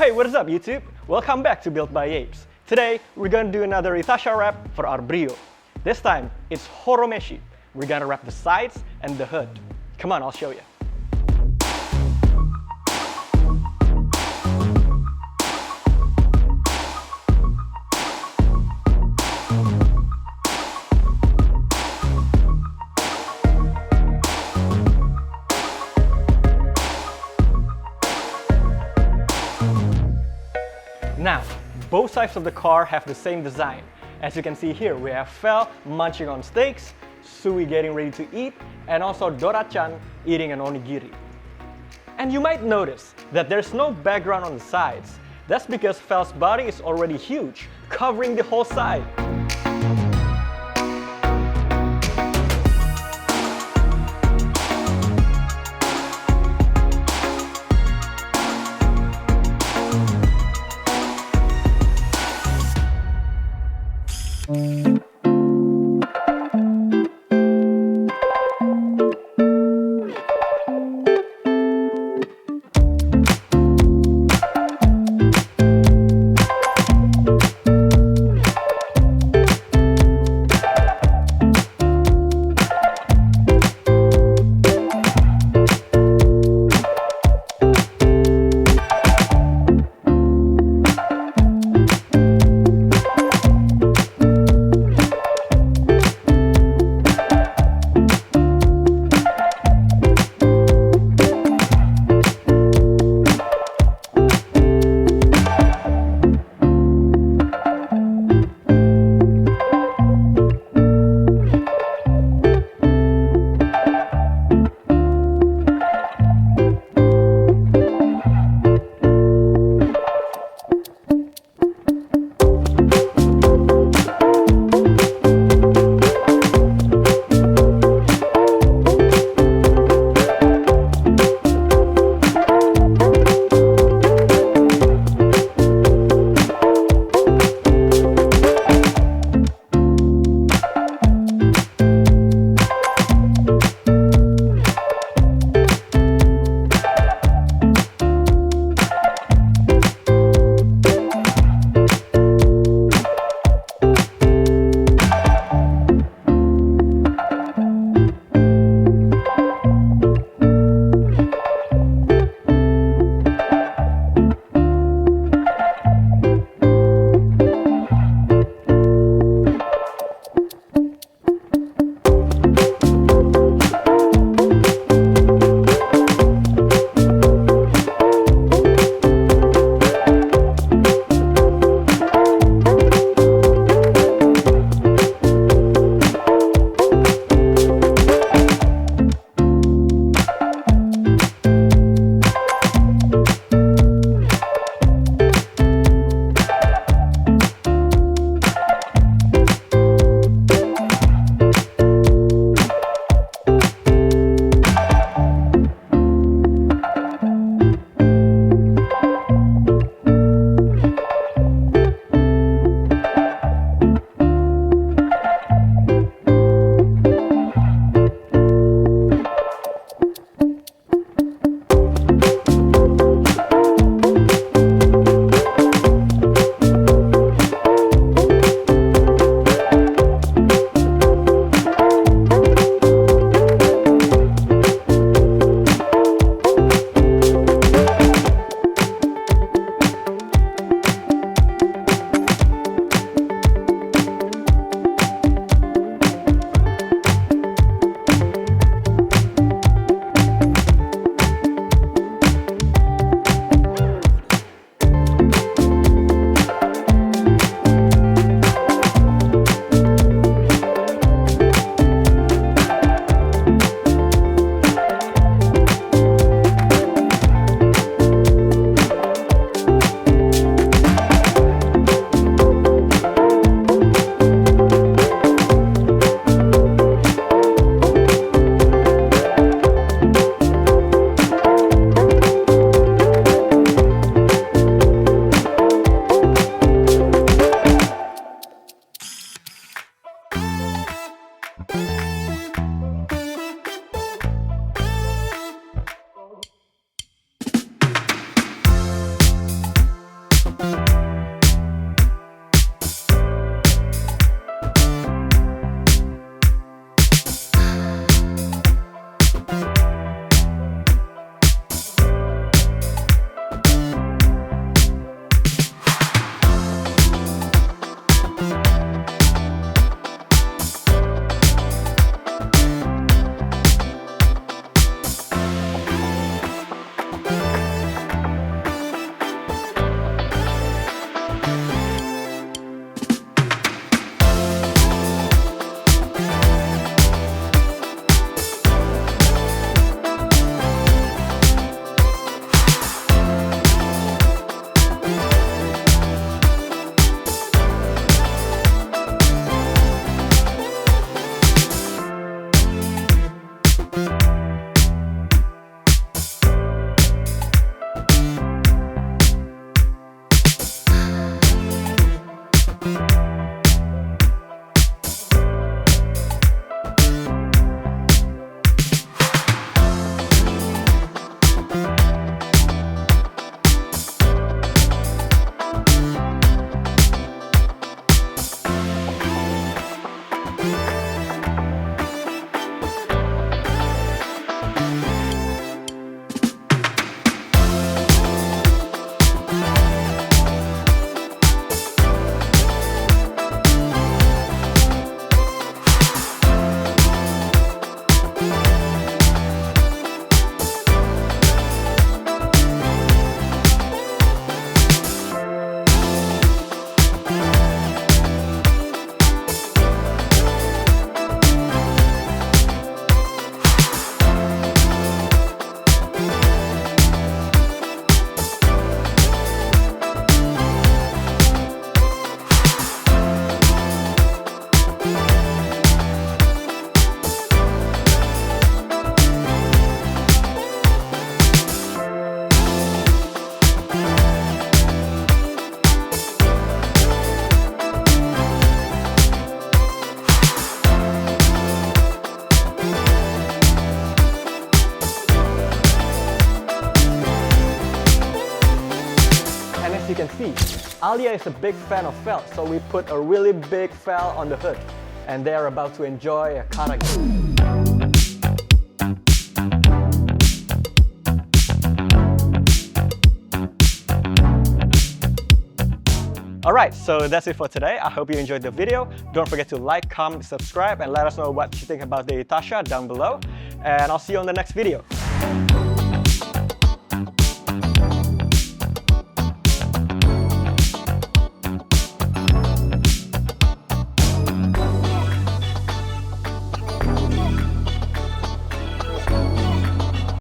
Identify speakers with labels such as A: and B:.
A: Hey, what is up YouTube? Welcome back to Built by Apes. Today, we're gonna do another Itasha wrap for our Brio. This time, it's Horomeshi. We're gonna wrap the sides and the hood. Come on, I'll show you. Now, both sides of the car have the same design. As you can see here, we have Fel munching on steaks, Sui getting ready to eat, and also Dora-chan eating an onigiri. And you might notice that there's no background on the sides. That's because Fel's body is already huge, covering the whole side. see, Alia is a big fan of felt, so we put a really big felt on the hood. And they are about to enjoy a karaoke. Alright, so that's it for today. I hope you enjoyed the video. Don't forget to like, comment, subscribe, and let us know what you think about the Etasha down below. And I'll see you on the next video.